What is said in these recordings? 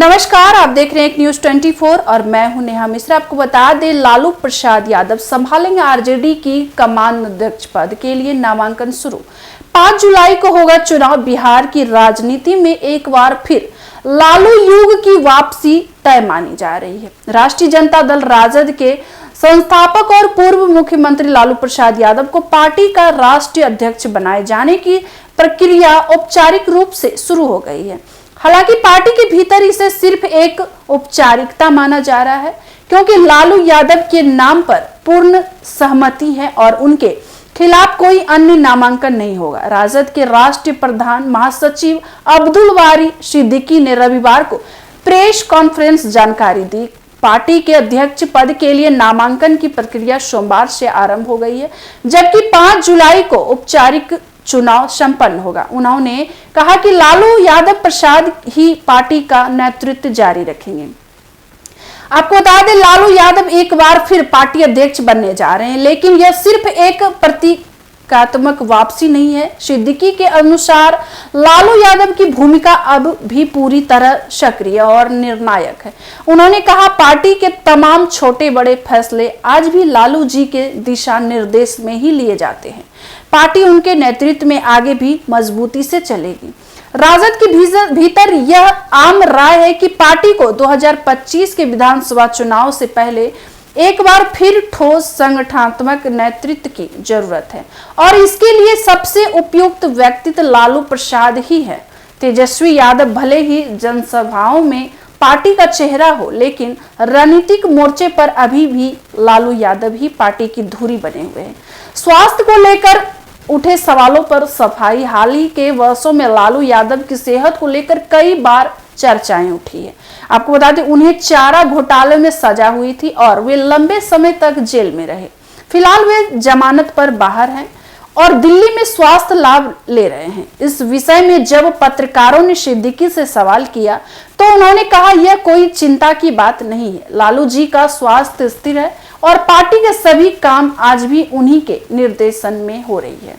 नमस्कार, आप देख रहे हैं एक न्यूज 24 और मैं हूं नेहा मिश्रा। आपको बता दें, लालू प्रसाद यादव संभालेंगे आरजेडी की कमान अध्यक्ष पद के लिए नामांकन शुरू। 5 जुलाई को होगा चुनाव। बिहार की राजनीति में एक बार फिर लालू युग की वापसी तय मानी जा रही है। राष्ट्रीय जनता दल राजद के संस्थापक और पूर्व मुख्यमंत्री लालू प्रसाद यादव को पार्टी का राष्ट्रीय अध्यक्ष बनाए जाने की प्रक्रिया औपचारिक रूप से शुरू हो गई है। हालांकि पार्टी के भीतर इसे सिर्फ एक औपचारिकता माना जा रहा है, क्योंकि लालू यादव के नाम पर पूर्ण सहमति है और उनके खिलाफ कोई अन्य नामांकन नहीं होगा। राजद के राष्ट्रीय प्रधान महासचिव अब्दुल बारी सिद्दीकी ने रविवार को प्रेस कॉन्फ्रेंस जानकारी दी। पार्टी के अध्यक्ष पद के लिए नामांकन की प्रक्रिया सोमवार से आरंभ हो गई है, जबकि 5 जुलाई को औपचारिक चुनाव संपन्न होगा। उन्होंने कहा कि लालू यादव प्रसाद ही पार्टी का नेतृत्व जारी रखेंगे। आपको बता दें, लालू यादव एक बार फिर पार्टी अध्यक्ष बनने जा रहे हैं, लेकिन यह सिर्फ एक प्रतीकात्मक वापसी नहीं है। सिद्दीकी के अनुसार लालू यादव की भूमिका अब भी पूरी तरह सक्रिय और निर्णायक है। उन्होंने कहा, पार्टी के तमाम छोटे बड़े फैसले आज भी लालू जी के दिशा निर्देश में ही लिए जाते हैं। पार्टी उनके नेतृत्व में आगे भी मजबूती से चलेगी। राजद के भीतर यह आम राय है कि पार्टी को 2025 के विधानसभा चुनाव से पहले एक बार फिर ठोस संगठनात्मक नेतृत्व की जरूरत है और इसके लिए सबसे उपयुक्त व्यक्तित्व लालू प्रसाद ही है। तेजस्वी यादव भले ही जनसभाओं में पार्टी का चेहरा हो, लेकिन रणनीतिक मोर्चे पर अभी भी लालू यादव ही पार्टी की धुरी बने हुए हैं। स्वास्थ्य को लेकर उठे सवालों पर सफाई। हाल ही के वर्षों में लालू यादव की सेहत को लेकर कई बार चर्चाएं उठी है। आपको बता दें, उन्हें चारा घोटाले में सजा हुई थी और वे लंबे समय तक जेल में रहे। फिलहाल वे जमानत पर बाहर हैं और दिल्ली में स्वास्थ्य लाभ ले रहे हैं। इस विषय में जब पत्रकारों ने सिद्दीकी से सवाल किया तो उन्होंने कहा, यह कोई चिंता की बात नहीं है। लालू जी का स्वास्थ्य स्थिर है और पार्टी के सभी काम आज भी उन्हीं के निर्देशन में हो रही है।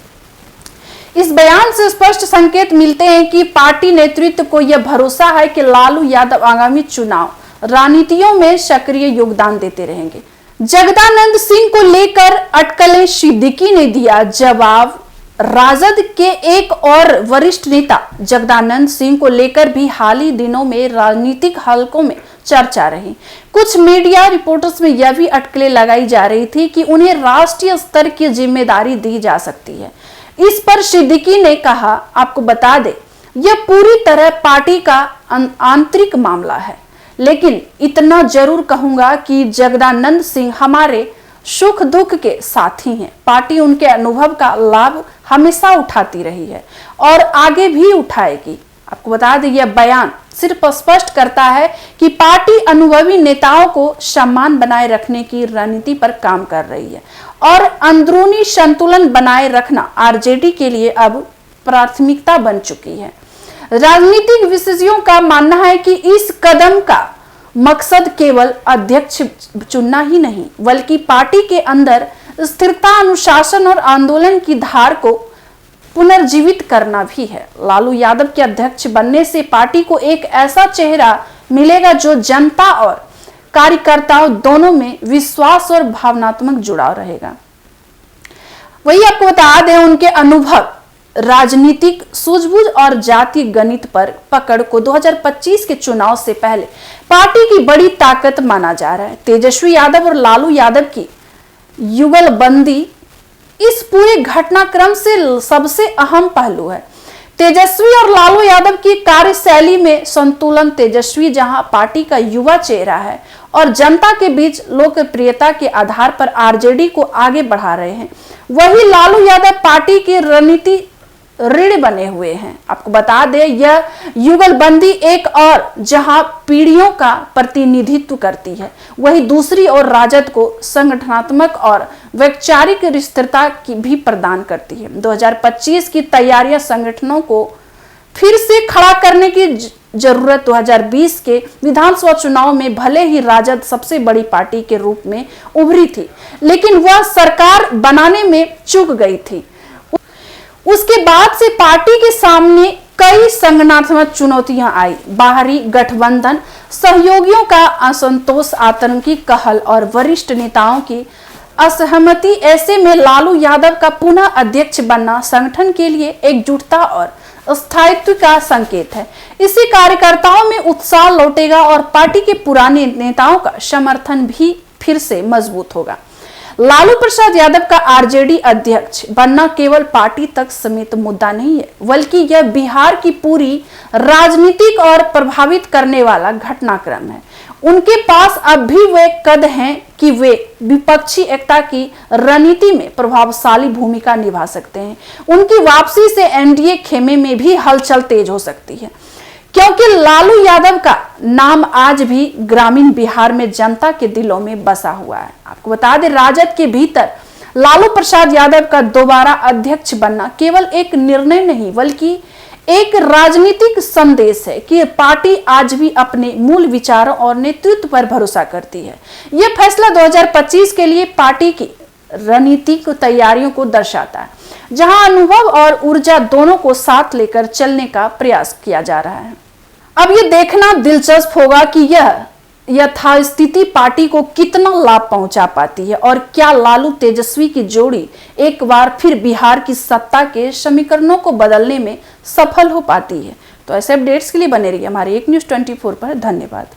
इस बयान से स्पष्ट संकेत मिलते हैं कि पार्टी नेतृत्व को यह भरोसा है कि लालू यादव आगामी चुनाव रणनीतियों में सक्रिय योगदान देते रहेंगे। जगदानंद सिंह को लेकर अटकलें, सिद्दीकी ने दिया जवाब। राजद के एक और वरिष्ठ नेता जगदानंद सिंह को लेकर भी हाल ही दिनों में राजनीतिक हलकों में चर्चा रही। कुछ मीडिया रिपोर्ट्स में यह भी अटकलें लगाई जा रही थी कि उन्हें राष्ट्रीय स्तर की जिम्मेदारी दी जा सकती है। इस पर सिद्दीकी ने कहा, आपको बता दें, यह पूरी तरह पार्टी का आंतरिक मामला है, लेकिन इतना जरूर कहूंगा कि जगदानंद सिंह हमारे सुख दुख के साथी हैं। पार्टी उनके अनुभव का लाभ हमेशा उठाती रही है और आगे भी उठाएगी। आपको बता दें, यह बयान सिर्फ स्पष्ट करता है कि पार्टी अनुभवी नेताओं को सम्मान बनाए रखने की रणनीति पर काम कर रही है और अंदरूनी संतुलन बनाए रखना आरजेडी के लिए अब प्राथमिकता बन चुकी है। राजनीतिक विशेषज्ञों का मानना है कि इस कदम का मकसद केवल अध्यक्ष चुनना ही नहीं, बल्कि पार्टी के अंदर स्थिरता, अनुशासन और आंदोलन की धार को पुनर्जीवित करना भी है। लालू यादव के अध्यक्ष बनने से पार्टी को एक ऐसा चेहरा मिलेगा जो जनता और कार्यकर्ताओं दोनों में विश्वास और भावनात्मक जुड़ाव रहेगा। वही आपको बता दें, उनके अनुभव, राजनीतिक सूझबूझ और जातीय गणित पर पकड़ को 2025 के चुनाव से पहले पार्टी की बड़ी ताकत माना जा रहा है। तेजस्वी यादव और लालू यादव की युगलबंदी इस पूरे घटनाक्रम से सबसे अहम पहलू है। तेजस्वी और लालू यादव की कार्यशैली में संतुलन। तेजस्वी जहां पार्टी का युवा चेहरा है और जनता के बीच लोकप्रियता के आधार पर आरजेडी को आगे बढ़ा रहे हैं, वही लालू यादव पार्टी की रणनीति ऋण बने हुए हैं। आपको बता दें, यह युगलबंदी एक और जहां पीढ़ियों का प्रतिनिधित्व करती है, वही दूसरी ओर राजद को संगठनात्मक और वैचारिक स्थिरता की भी प्रदान करती है। 2025 की तैयारियां संगठनों को फिर से खड़ा करने की जरूरत। 2020 के विधानसभा चुनाव में भले ही राजद सबसे बड़ी पार्टी के रूप में उभरी थी, लेकिन वह सरकार बनाने में चूक गई थी। उसके बाद से पार्टी के सामने कई संगठनात्मक चुनौतियां आई। बाहरी गठबंधन, सहयोगियों का असंतोष, आतंकी कहल और वरिष्ठ नेताओं की असहमति। ऐसे में लालू यादव का पुनः अध्यक्ष बनना संगठन के लिए एकजुटता और स्थायित्व का संकेत है। इससे कार्यकर्ताओं में उत्साह लौटेगा और पार्टी के पुराने नेताओं का समर्थन भी फिर से मजबूत होगा। लालू प्रसाद यादव का आरजेडी अध्यक्ष बनना केवल पार्टी तक सीमित मुद्दा नहीं है, बल्कि यह बिहार की पूरी राजनीतिक और प्रभावित करने वाला घटनाक्रम है। उनके पास अब भी वे कद हैं कि वे विपक्षी एकता की रणनीति में प्रभावशाली भूमिका निभा सकते हैं। उनकी वापसी से एनडीए खेमे में भी हलचल तेज हो सकती है, क्योंकि लालू यादव का नाम आज भी ग्रामीण बिहार में जनता के दिलों में बसा हुआ है। आपको बता दें, राजद के भीतर लालू प्रसाद यादव का दोबारा अध्यक्ष बनना केवल एक निर्णय नहीं, बल्कि एक राजनीतिक संदेश है कि पार्टी आज भी अपने मूल विचारों और नेतृत्व पर भरोसा करती है। यह फैसला 2025 के लिए पार्टी की रणनीतिक तैयारियों को दर्शाता है, जहां अनुभव और ऊर्जा दोनों को साथ लेकर चलने का प्रयास किया जा रहा है। अब यह देखना दिलचस्प होगा कि यह यथास्थिति पार्टी को कितना लाभ पहुंचा पाती है और क्या लालू तेजस्वी की जोड़ी एक बार फिर बिहार की सत्ता के समीकरणों को बदलने में सफल हो पाती है। तो ऐसे अपडेट्स के लिए बने रहिए हमारे एक न्यूज़ 24 पर। धन्यवाद।